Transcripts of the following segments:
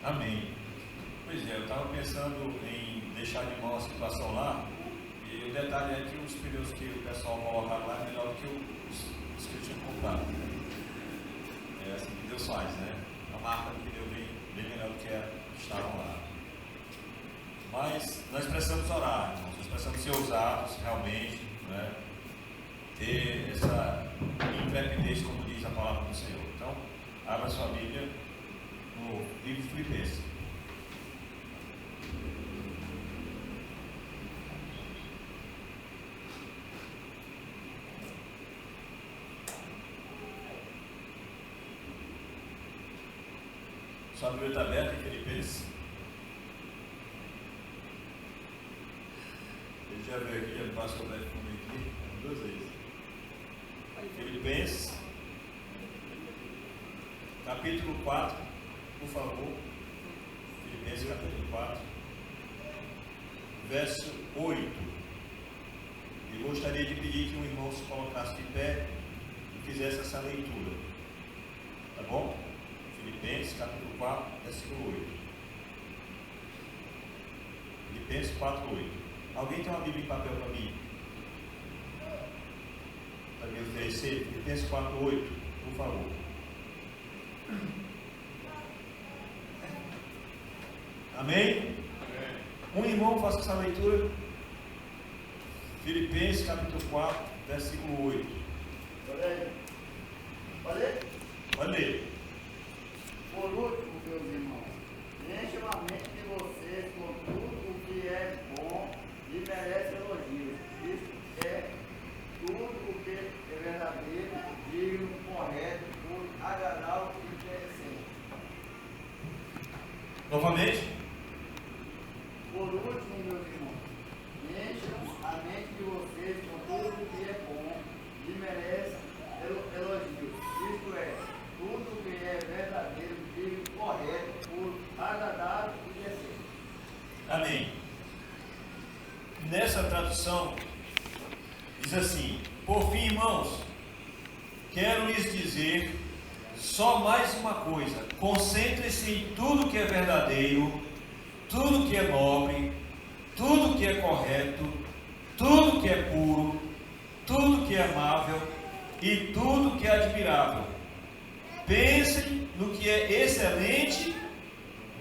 Amém. Pois é, eu estava pensando em deixar de mão a situação lá, e o detalhe é que os pneus que o pessoal coloca lá é melhor do que os que eu tinha comprado. É assim que Deus faz, né? A marca do pneu bem melhor do que que estavam lá. Mas nós precisamos orar, irmãos. Nós precisamos ser ousados realmente, né? Ter essa intrepidez, como diz a palavra do Senhor. Então, abra sua Bíblia no livro de Filipenses. Sua Bíblia está aberta em Filipenses. Ele já veio aqui, já passou o perfume aqui 2 vezes. Filipenses, capítulo 4, por favor. Filipenses, capítulo 4, verso 8. E gostaria de pedir que o irmão se colocasse de pé e fizesse essa leitura. Tá bom? Filipenses, capítulo 4, versículo 8. Filipenses 4, 8. Alguém tem uma Bíblia em papel para mim? Para me oferecer? Filipenses 4, 8, por favor. Amém? Um irmão faça essa leitura. Filipenses, capítulo 4, versículo 8. Pode ler. Por último, meus irmãos, encham a mente de vocês com tudo o que é bom e merece elogios. Isto é, tudo o que é verdadeiro, digno, correto, puro, agradável e interessante. Novamente. Por último, meus irmãos, encham a mente de vocês com tudo o que é bom e merece elogios. Isto é, tudo o que é verdadeiro, digno, correto, puro, agradável e decente. Amém. Nessa tradução, diz assim: por fim, irmãos, quero lhes dizer só mais uma coisa: concentre-se em tudo que é verdadeiro, tudo que é nobre, tudo que é correto, tudo que é puro, tudo que é amável e tudo que é admirável. Pensem no que é excelente,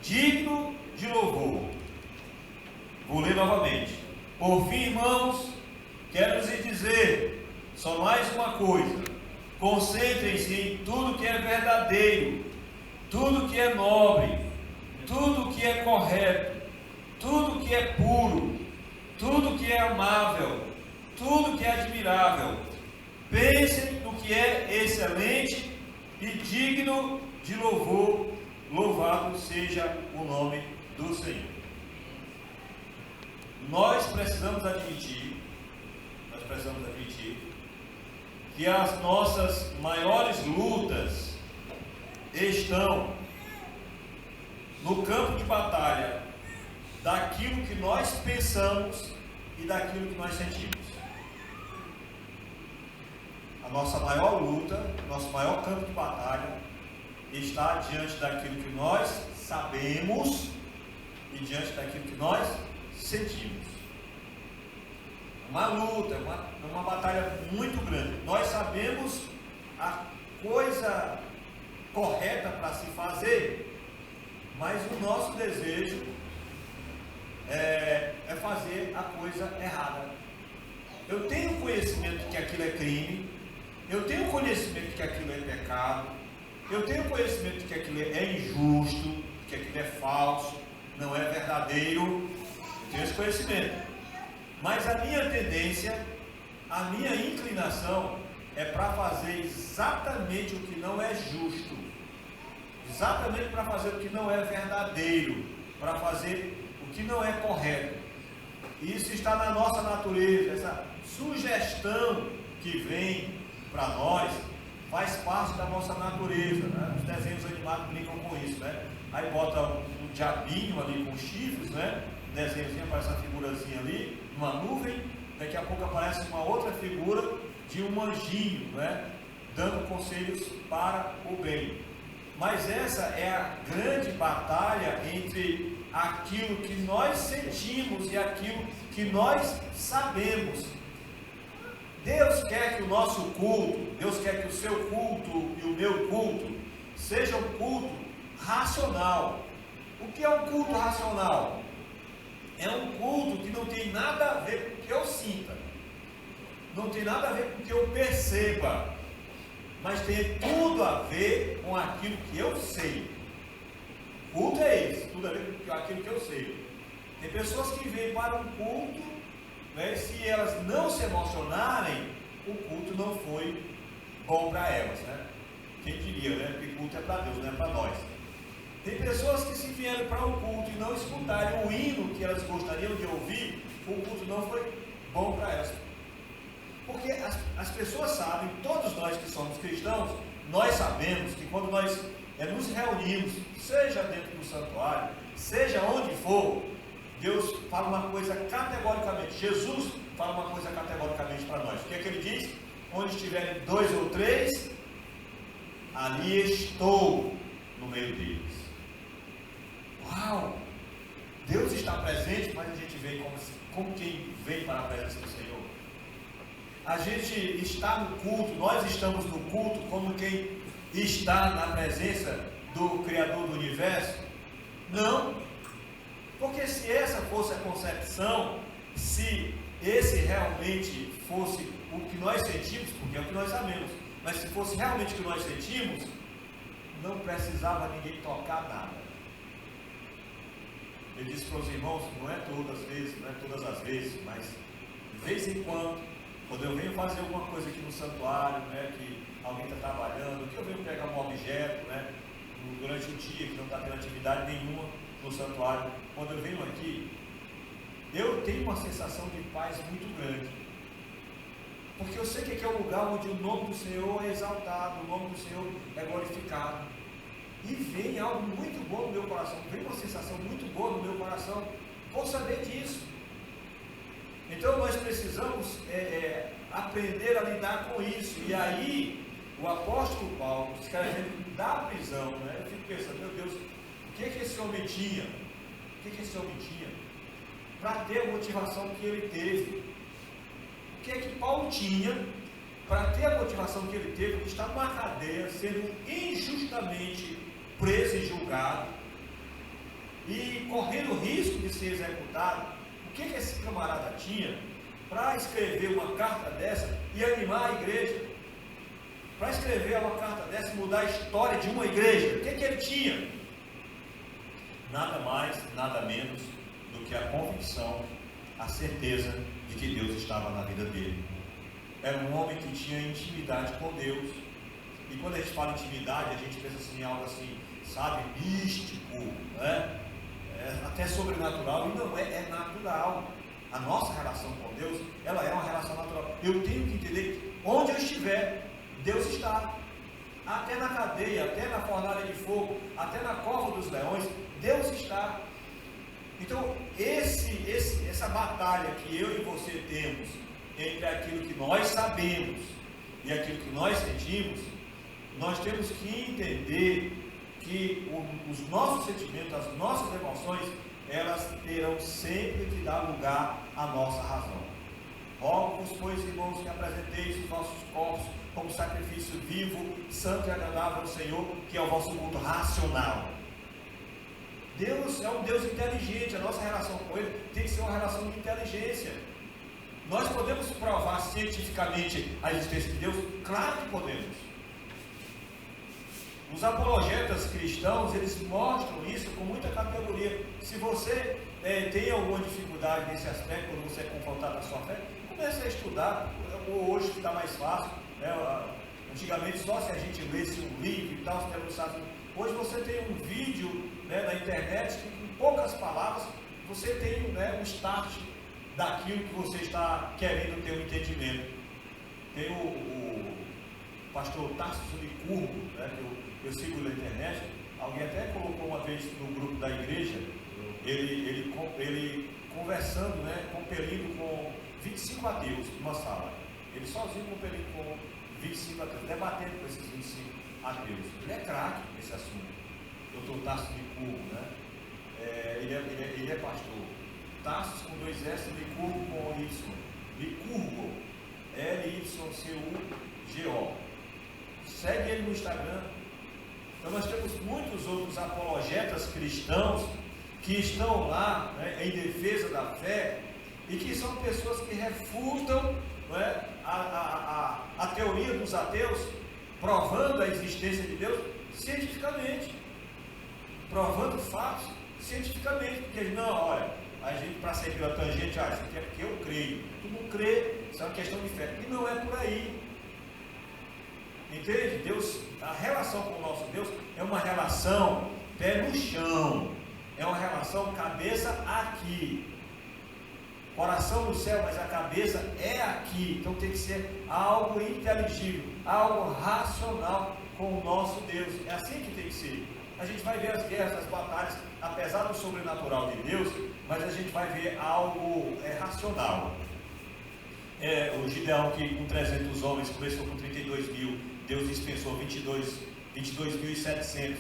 digno de louvor. Vou ler novamente. Por fim, irmãos, quero lhes dizer só mais uma coisa: concentrem-se em tudo que é verdadeiro, tudo que é nobre, tudo que é correto, tudo que é puro, tudo que é amável, tudo que é admirável. Pensem no que é excelente e digno de louvor. Louvado seja o nome do Senhor. Nós precisamos admitir que as nossas maiores lutas estão no campo de batalha daquilo que nós pensamos e daquilo que nós sentimos. A nossa maior luta, nosso maior campo de batalha está diante daquilo que nós sabemos e diante daquilo que nós sentimos. Uma luta, uma batalha muito grande. Nós sabemos a coisa correta para se fazer, mas o nosso desejo é fazer a coisa errada. Eu tenho conhecimento de que aquilo é crime, eu tenho conhecimento de que aquilo é pecado, eu tenho conhecimento de que aquilo é injusto, de que aquilo é falso, não é verdadeiro. Eu tenho esse conhecimento. Mas a minha tendência, a minha inclinação é para fazer exatamente o que não é justo, exatamente para fazer o que não é verdadeiro, para fazer o que não é correto. Isso está na nossa natureza. Essa sugestão que vem para nós faz parte da nossa natureza, né? Os desenhos animados brincam com isso, né? Aí bota um diabinho ali com chifres, né? Desenhozinho, aparece uma figurazinha ali, uma nuvem, daqui a pouco aparece uma outra figura de um anjinho, né? Dando conselhos para o bem. Mas essa é a grande batalha entre aquilo que nós sentimos e aquilo que nós sabemos. Deus quer que o nosso culto, Deus quer que o seu culto e o meu culto seja um culto racional. O que é um culto racional? É um culto que não tem nada a ver com o que eu sinta, não tem nada a ver com o que eu perceba, mas tem tudo a ver com aquilo que eu sei. Culto é esse, tudo a ver com aquilo que eu sei. Tem pessoas que vêm para um culto, né, se elas não se emocionarem, o culto não foi bom para elas, né? Quem diria, né? Porque culto é para Deus, não é para nós. Tem pessoas que se vierem para um culto e não escutarem o hino que elas gostariam de ouvir, o culto não foi bom para elas. Porque as pessoas sabem, todos nós que somos cristãos, nós sabemos que quando nós nos reunimos, seja dentro do santuário, seja onde for, Deus fala uma coisa categoricamente, Jesus fala uma coisa categoricamente para nós. O que é que ele diz? Onde estiverem 2 ou 3, ali estou no meio deles. Uau! Deus está presente, mas a gente vem como quem vem para a presença do Senhor. A gente está no culto, nós estamos no culto como quem está na presença do Criador do Universo? Não. Porque se essa fosse a concepção, se esse realmente fosse o que nós sentimos, porque é o que nós sabemos, mas se fosse realmente o que nós sentimos, não precisava ninguém tocar nada. Eu disse para os irmãos, não é todas as vezes, mas de vez em quando eu venho fazer alguma coisa aqui no santuário, né, que alguém está trabalhando, que eu venho pegar um objeto, né, durante o dia, que não está tendo atividade nenhuma no santuário, quando eu venho aqui, eu tenho uma sensação de paz muito grande, porque eu sei que aqui é um lugar onde o nome do Senhor é exaltado, o nome do Senhor é glorificado, e vem algo muito bom no meu coração, vem uma sensação muito boa no meu coração, por saber disso. Então nós precisamos aprender a lidar com isso. E aí o apóstolo Paulo, escrevendo da prisão, né, eu fico pensando, meu Deus, o que esse homem tinha? O que esse homem tinha para ter a motivação que ele teve? O que é que Paulo tinha para ter a motivação que ele teve de estar numa cadeia, sendo injustamente preso e julgado e correndo o risco de ser executado? O que esse camarada tinha para escrever uma carta dessa e animar a igreja? Para escrever uma carta dessa e mudar a história de uma igreja? O que ele tinha? Nada mais, nada menos do que a convicção, a certeza de que Deus estava na vida dele. Era um homem que tinha intimidade com Deus. E quando a gente fala intimidade, a gente pensa assim, em algo assim, sabe, místico, né? Até sobrenatural, e não é natural. A nossa relação com Deus, ela é uma relação natural. Eu tenho que entender que onde eu estiver, Deus está. Até na cadeia, até na fornalha de fogo, até na cova dos leões, Deus está. Então, essa batalha que eu e você temos entre aquilo que nós sabemos e aquilo que nós sentimos, nós temos que entender que os nossos sentimentos, as nossas emoções, elas terão sempre que dar lugar à nossa razão. Rogo-vos, pois, irmãos, que apresenteis os vossos corpos como sacrifício vivo, santo e agradável ao Senhor, que é o vosso culto racional. Deus é um Deus inteligente, a nossa relação com Ele tem que ser uma relação de inteligência. Nós podemos provar cientificamente a existência de Deus? Claro que podemos. Os apologetas cristãos, eles mostram isso com muita categoria. Se você tem alguma dificuldade nesse aspecto, quando você é confrontado na sua fé, comece a estudar. Hoje está mais fácil, né? Antigamente só se a gente lesse um livro e tal, se não sabe. Hoje você tem um vídeo, né, na internet que com poucas palavras você tem, né, um start daquilo que você está querendo ter um entendimento. Tem o pastor Tarso Licurgo, né, que eu sigo na internet. Alguém até colocou uma vez no grupo da igreja, ele conversando, né, compelindo com 25 ateus numa sala. Ele sozinho compelindo com 25 ateus, debatendo com esses 25 a Deus. Ele é craque nesse assunto. Doutor Tarso Licurgo, né? Ele é pastor. Tarso com 2 S, Licurgo com Y. Licurgo, Lycugo. Segue ele no Instagram. Então nós temos muitos outros apologetas cristãos que estão lá, né, em defesa da fé, e que são pessoas que refutam, né, a teoria dos ateus, provando a existência de Deus cientificamente, provando fatos cientificamente, porque não, olha, a gente para seguir a tangente, isso aqui é porque eu creio, tu não crê, isso é uma questão de fé, e não é por aí. Entende? Deus, a relação com o nosso Deus é uma relação pé no chão, é uma relação cabeça aqui, coração no céu, mas a cabeça é aqui. Então tem que ser algo inteligível, algo racional com o nosso Deus. É assim que tem que ser. A gente vai ver as guerras, as batalhas, apesar do sobrenatural de Deus, mas a gente vai ver algo racional. O Gideão, que com 300 homens começou com 32 mil, Deus dispensou 22.700,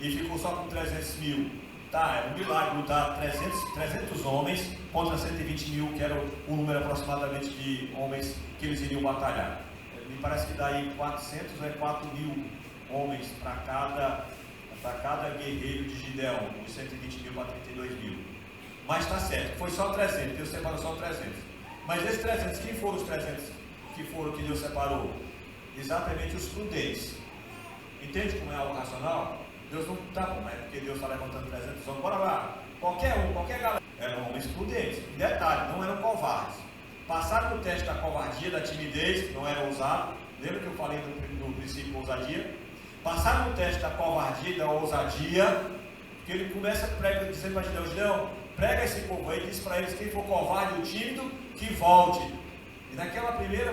e ficou só com 300 mil. Tá, é um milagre lutar 300 homens contra 120 mil, que era o número aproximadamente de homens que eles iriam batalhar. Me parece que daí 400 ou 4.000 homens para cada guerreiro de Gideão, dos 120 mil para 32 mil. Mas está certo, foi só 300, Deus separou só 300. Mas esses 300, quem foram os 300 que Deus separou? Exatamente os prudentes. Entende como é algo racional? Deus não está bom, é porque Deus está levantando 300 homens, bora lá. Qualquer galera. Eram homens prudentes. E detalhe, não eram covardes. Passaram no teste da covardia, da timidez, não era ousado. Lembra que eu falei no princípio ousadia? Passaram no teste da covardia e da ousadia, que ele começa dizendo para Gideão, prega esse povo aí, diz para eles, quem for covarde ou tímido, que volte. E naquela primeira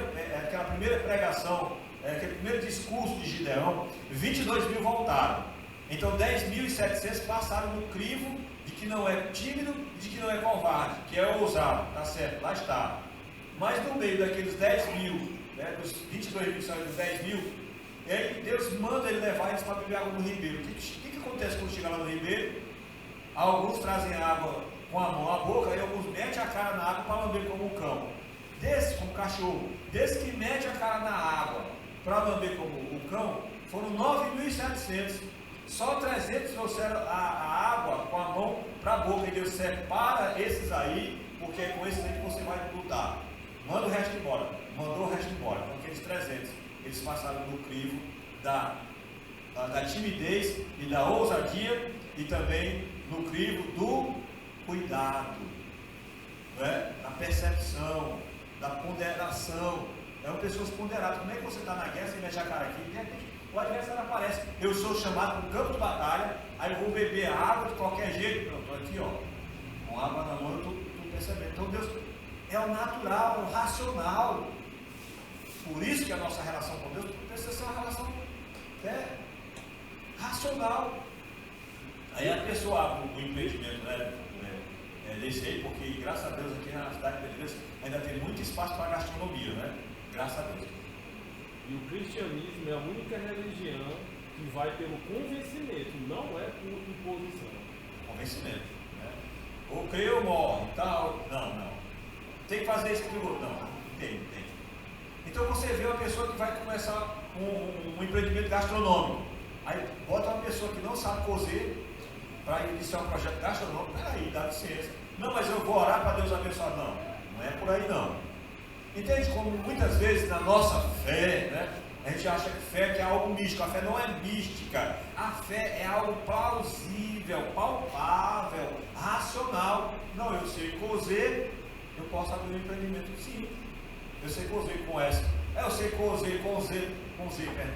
pregação, aquele primeiro discurso de Gideão, 22 mil voltaram. Então 10.700 passaram no crivo de que não é tímido e de que não é covarde, que é ousado, tá certo, lá está. Mas no meio daqueles 10 mil, né, dos 22 mil saiu dos 10 mil, Deus manda ele levar eles para beber água no ribeiro. O que acontece quando chega lá no ribeiro? Alguns trazem água com a mão à boca e alguns metem a cara na água para lamber como um cão. Desse, como um cachorro, desse que mete a cara na água para lamber como um cão, foram 9.700. Só 300 trouxeram a água com a mão para a boca. E Deus separa esses aí, porque é com esses aí que você vai lutar. Manda o resto embora. Mandou o resto embora. Então aqueles 300, eles passaram no crivo da timidez e da ousadia, e também no crivo do cuidado, né? Da percepção, da ponderação. Eram pessoas ponderadas. Como é que você está na guerra, você mexe a cara aqui, de repente o adversário aparece. Eu sou chamado para o campo de batalha, aí eu vou beber água de qualquer jeito. Não, estou aqui, ó, com água na mão, eu estou percebendo. Então Deus é o natural, o racional. Por isso que a nossa relação com Deus precisa ser uma relação racional. Aí a pessoa abre o impedimento, né, desse aí, porque graças a Deus aqui na cidade de Deus ainda tem muito espaço para gastronomia, né? Graças a Deus. E o cristianismo é a única religião que vai pelo convencimento, não é por imposição. Convencimento, né? Ou crê ou morre, tal. Não. Tem que fazer isso aquilo. Não, tem. Então você vê uma pessoa que vai começar um empreendimento gastronômico. Aí bota uma pessoa que não sabe cozer para iniciar um projeto gastronômico. Peraí, dá licença. Não, mas eu vou orar para Deus abençoar. Não é por aí não. Entende como muitas vezes na nossa fé, né, a gente acha que fé é algo místico. A fé não é mística. A fé é algo plausível, palpável, racional. Não, eu sei cozer, eu posso abrir um empreendimento, sim. Eu sei cozer com S. Eu sei cozer com Z,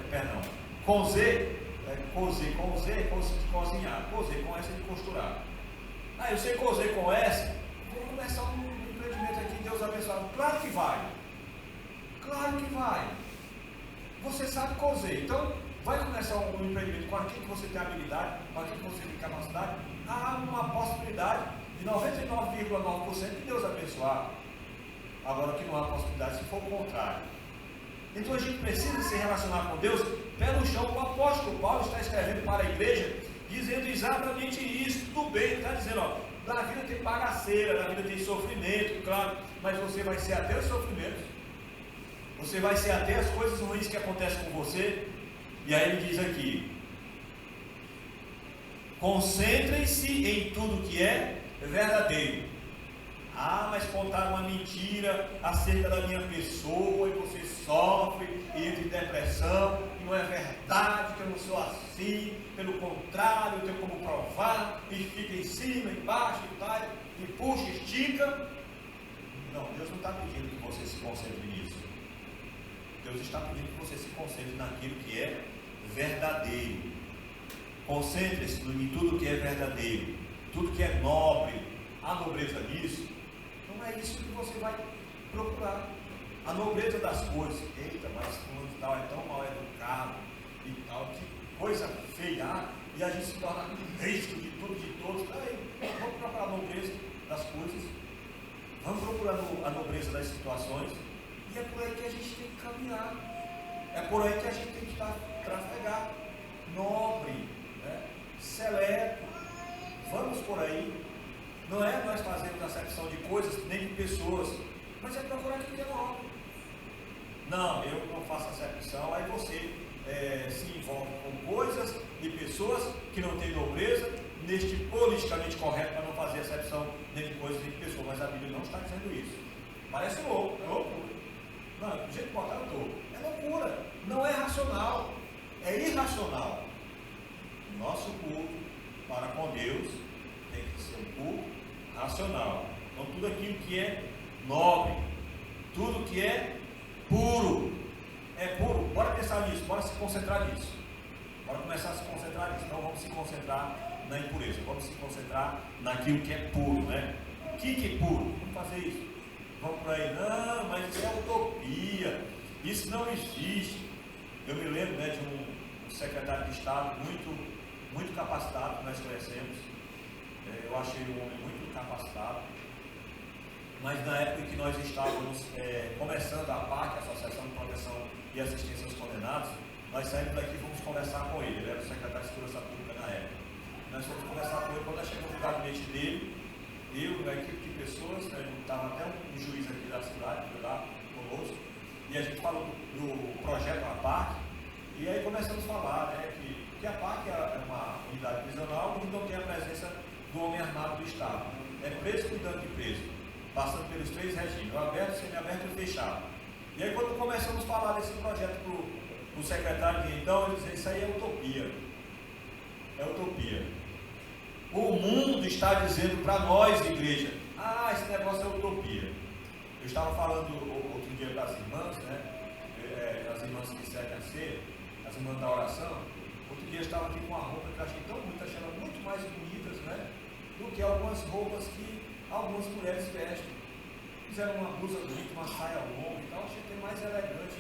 perdão. Com Z, cozer com Z é de cozinhar. Cozer com S é de costurar. Eu sei cozer com S, vou começar um empreendimento aqui, Deus abençoado. Claro que vai. Você sabe cozer, então vai começar um empreendimento com aquilo que você tem habilidade, com aquilo que você tem capacidade. Há uma possibilidade de 99,9% de Deus abençoar. Agora que não há possibilidade se for o contrário. Então a gente precisa se relacionar com Deus pé no chão. O apóstolo Paulo está escrevendo para a igreja, dizendo exatamente isso. Tudo bem, ele está dizendo, ó, na vida tem bagaceira, na vida tem sofrimento, claro, mas você vai ser até os sofrimentos, você vai ser até as coisas ruins que acontecem com você. E aí ele diz aqui: concentrem-se em tudo que é verdadeiro. Ah, mas contaram uma mentira acerca da minha pessoa e você sofre e entra em depressão, e não é verdade que eu não sou assim, pelo contrário, eu tenho como provar, e fica em cima, embaixo e tal, e puxa, estica. Não, Deus não está pedindo que você se concentre nisso. Deus está pedindo que você se concentre naquilo que é verdadeiro. Concentre-se em tudo que é verdadeiro, tudo que é nobre. A nobreza disso, não é isso que você vai procurar. A nobreza das coisas, eita, mas fulano e tal é tão mal educado e tal, que coisa feia, e a gente se torna Cristo de tudo, de todos. Aí, vamos procurar a nobreza das coisas, vamos procurar a nobreza das situações, e é por aí que a gente tem que caminhar, é por aí que a gente tem que trafegar, nobre, né? Seleto, vamos por aí. Não é nós fazermos acepção de coisas, nem de pessoas, mas é procurar aquilo que é nobre. Não, eu não faço acepção, aí você se envolve com coisas e pessoas que não têm nobreza, neste politicamente correto, para não fazer acepção nem de coisas nem de pessoas, mas a Bíblia não está dizendo isso. Parece louco, é loucura. Não, do jeito que botaram eu estou. É loucura, não é racional, é irracional. Nosso culto para com Deus tem que ser um culto racional. Então tudo aquilo que é nobre, tudo que é puro, é puro. Bora pensar nisso, bora se concentrar nisso. Bora começar a se concentrar nisso. Então vamos se concentrar na impureza, vamos se concentrar naquilo que é puro, né? O que é puro? Vamos fazer isso. Vamos por aí, não, mas isso é utopia, isso não existe. Eu me lembro, né, de um secretário de Estado muito capacitado que nós conhecemos. Eu achei um homem muito capacitado, mas na época em que nós estávamos começando a PAC, a Associação de Proteção e Assistência aos Condenados, nós saímos daqui e fomos conversar com ele. Ele era o secretário de Segurança Pública na época. Nós fomos conversar com ele. Quando nós chegamos no gabinete dele, eu, a equipe de pessoas, estava até um juiz aqui da cidade, foi lá conosco, e a gente falou do projeto APAC, e aí começamos a falar, né, que a PAC é uma unidade prisional onde não tem a presença do homem armado do Estado. É preso cuidando de preso, passando pelos 3 regimes, o aberto, semiaberto e fechado. E aí quando começamos a falar desse projeto para o secretário de então, ele dizia, isso aí é utopia. É utopia. O mundo está dizendo para nós, igreja, esse negócio é utopia. Eu estava falando outro dia das irmãs, né? As irmãs que seguem a ceia, as irmãs da oração. Outro dia eu estava aqui com uma roupa que eu achei tão bonita, achei ela muito mais bonitas, né? Do que algumas roupas que algumas mulheres vestem. Fizeram uma blusa bonita, uma saia longa e tal, achei que é mais elegante.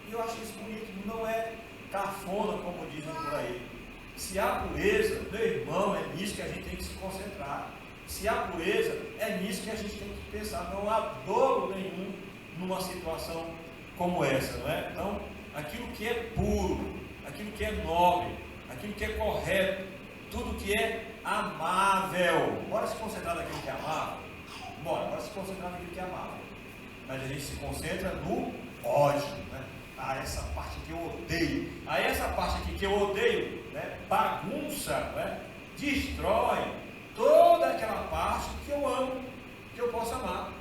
E eu achei isso bonito, não é cafona, como dizem por aí. Se há pureza, meu irmão, é nisso que a gente tem que se concentrar. Se há pureza, é nisso que a gente tem que pensar. Não há dolo nenhum numa situação como essa, não é? Então, aquilo que é puro, aquilo que é nobre, aquilo que é correto, tudo que é amável. Bora se concentrar naquilo que é amável? Bora se concentrar naquilo que é amável. Mas a gente se concentra no ódio, né? Essa parte que eu odeio. Essa parte aqui que eu odeio, né? Bagunça, né? Destrói toda aquela parte que eu amo, que eu posso amar.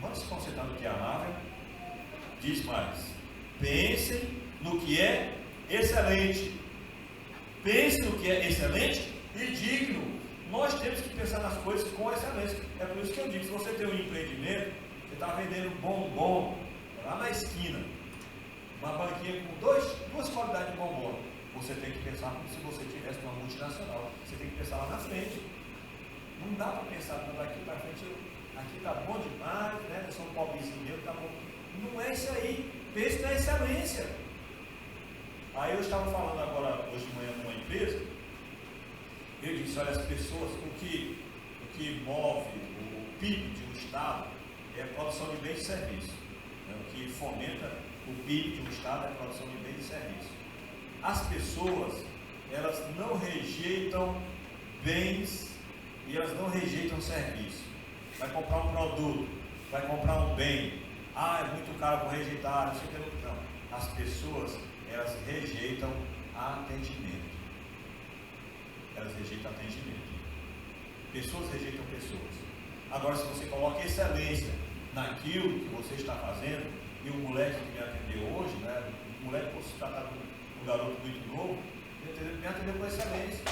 Vamos se concentrar no que é amável. Diz mais: pensem no que é excelente. Pense no que é excelente e digno. Nós temos que pensar nas coisas com excelência. É por isso que eu digo, se você tem um empreendimento, você está vendendo bombom lá na esquina, uma banquinha com duas qualidades de bombom, você tem que pensar como se você tivesse uma multinacional. Você tem que pensar lá na frente. Não dá para pensar daqui para frente, aqui está bom demais, né? Eu sou um pobrezinho meu, está bom. Não é isso aí. Pense na excelência. Aí eu estava falando agora, hoje de manhã, numa empresa, eu disse, olha, as pessoas, o que move o PIB de um Estado é a produção de bens e serviços, né? O que fomenta O PIB de um Estado é a produção de bens e serviços. As pessoas, elas não rejeitam bens e elas não rejeitam serviço. Vai comprar um produto, vai comprar um bem. Ah, é muito caro, vou rejeitar, não sei o que. Não. As pessoas, elas rejeitam atendimento. Elas rejeitam atendimento. Pessoas rejeitam pessoas. Agora, se você coloca excelência naquilo que você está fazendo, e o moleque que me atendeu hoje, né, o moleque, por se tratar de um garoto muito novo, me atendeu com excelência.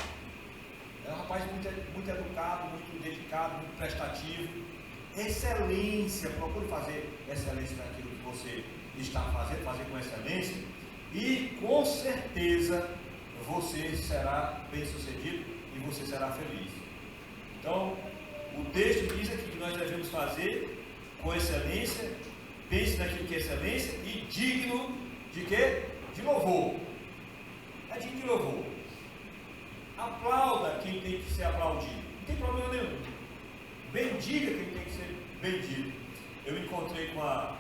É um rapaz muito educado, muito dedicado, muito prestativo. Excelência, procure fazer excelência naquilo que você está fazendo, fazer com excelência, e com certeza você será bem sucedido e você será feliz. Então, o texto diz aqui que nós devemos fazer com excelência, pense naquilo que é excelência e digno de quê? De louvor. É digno de louvor. Aplauda quem tem que ser aplaudido. Não tem problema nenhum. Bendiga quem tem que ser bendigo. Eu encontrei com a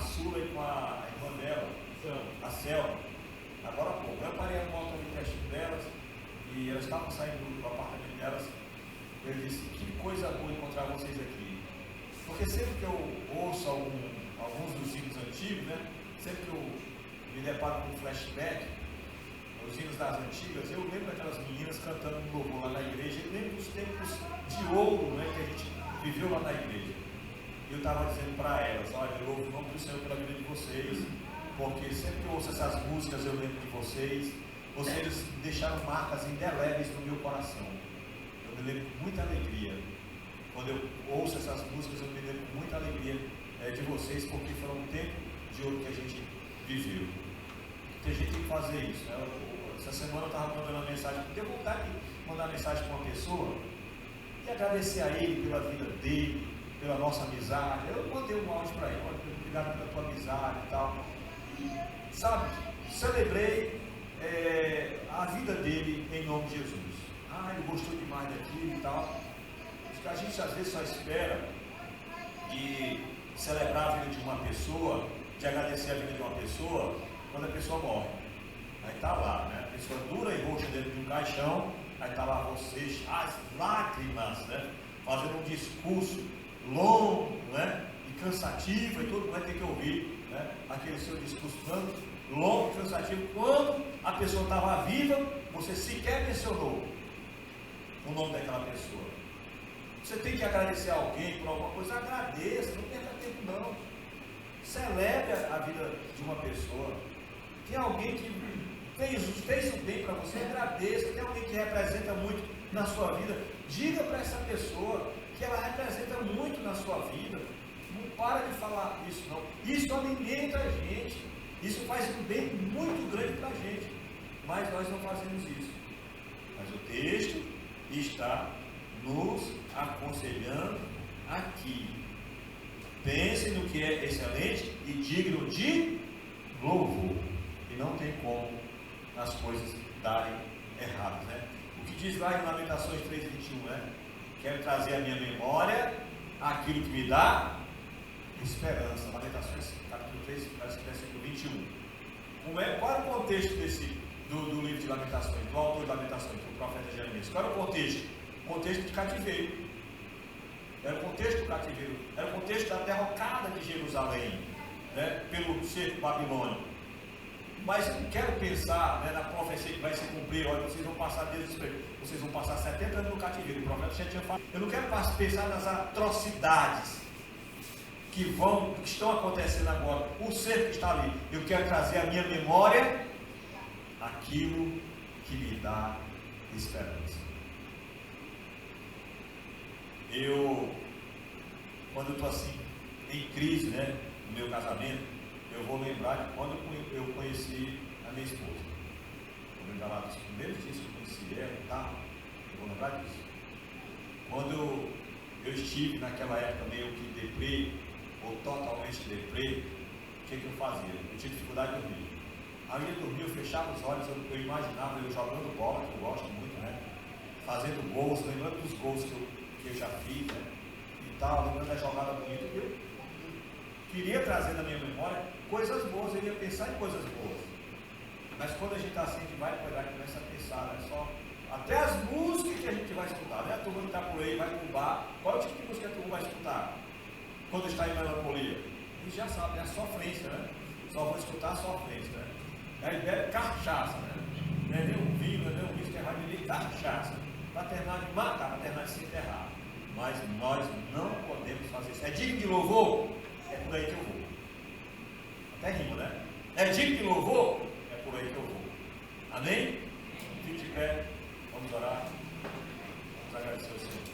Sula e com a irmã dela, a Selma, agora há pouco. Eu parei a moto ali pertinho delas e elas estavam saindo do apartamento delas. Eu disse, que coisa boa encontrar vocês aqui. Porque sempre que eu ouço alguns dos hinos antigos, né? Sempre que eu me deparo com um flashback, os hinos das antigas, eu lembro daquelas meninas cantando um louvor lá na igreja, eu lembro dos tempos de ouro, né, que a gente viveu lá na igreja. Eu estava dizendo para elas, olha, eu louvo o nome do Senhor pela vida de vocês, porque sempre que eu ouço essas músicas eu lembro de vocês deixaram marcas indeléveis no meu coração. Eu me lembro com muita alegria. Quando eu ouço essas músicas, eu me lembro com muita alegria de vocês, porque foi um tempo de ouro que a gente viveu. Que a gente tem que fazer isso, né? Essa semana eu estava mandando uma mensagem, tenho vontade de mandar uma mensagem para uma pessoa e agradecer a ele pela vida dele, pela nossa amizade. Eu mandei um áudio para ele, obrigado pela tua amizade e tal. E, sabe, celebrei a vida dele em nome de Jesus. Ah, ele gostou demais daquilo e tal. A gente às vezes só espera de celebrar a vida de uma pessoa, de agradecer a vida de uma pessoa, quando a pessoa morre. Aí está lá, né? A pessoa dura e roxa dentro de um caixão, aí está lá você, as lágrimas, né? Fazendo um discurso longo, né? E cansativo, e todo mundo vai ter que ouvir, né? Aquele seu discurso longo e cansativo. Quando a pessoa estava viva, você sequer mencionou o nome daquela pessoa. Você tem que agradecer a alguém por alguma coisa, agradeça, não perca tempo não. Celebre a vida de uma pessoa. Tem alguém que fez o bem para você, agradeça. Tem alguém que representa muito na sua vida, diga para essa pessoa que ela representa muito na sua vida. Não para de falar isso não. Isso alimenta a gente. Isso faz um bem muito grande para a gente. Mas nós não fazemos isso. Mas o texto está nos aconselhando aqui. Pensem no que é excelente e digno de louvor. E não tem como as coisas darem errado, né? O que diz lá em Lamentações 3:21, né? Quero trazer à minha memória aquilo que me dá esperança. Lamentações capítulo 3, versículo 21. Qual é o contexto do livro de Lamentações, do autor de Lamentações, do profeta Jeremias? Qual era o contexto? O contexto de cativeiro. Era o contexto do cativeiro, era o contexto da derrocada de Jerusalém, né, pelo cerco babilônico. Mas eu não quero pensar, né, na profecia que vai se cumprir, olha, vocês vão passar vocês vão passar 70 anos no cativeiro. O profeta já tinha falado. Eu não quero pensar nas atrocidades que estão acontecendo agora, o cerco que está ali. Eu quero trazer à minha memória aquilo que me dá esperança. Quando eu estou assim, em crise, né, no meu casamento, eu vou lembrar de quando eu conheci a minha esposa. Vou lembrar lá dos primeiros dias que eu conheci ela e tal, eu vou lembrar disso. Quando eu estive naquela época meio que deprê, ou totalmente deprê, o que eu fazia? Eu tinha dificuldade de dormir. Aí eu ia dormir, eu fechava os olhos, eu imaginava eu jogando bola, que eu gosto muito, né, fazendo gols, lembrando dos gols que eu já fiz, né, e tal, lembrando da jogada bonita, queria trazer na minha memória coisas boas, eu ia pensar em coisas boas. Mas quando a gente está assim, a gente vai cuidar, começa a pensar, né? Só até as músicas que a gente vai escutar, né? A turma que está por aí vai para o bar, qual é o tipo de música que a turma vai escutar? Quando está em melancolia? Eles já sabem, é a sofrência, né? Só vão escutar a sofrência, né? Aí bebe cachaça, né? Não é nem um vinho, não é nem um vinho, que vai beber cachaça. Para terminar de matar, para terminar de se enterrar. Mas nós não podemos fazer isso. É digno de louvor? É por aí que eu vou. Até rima, né? É digno de louvor? É por aí que eu vou. Amém? Fique de pé, vamos orar. Vamos agradecer ao Senhor.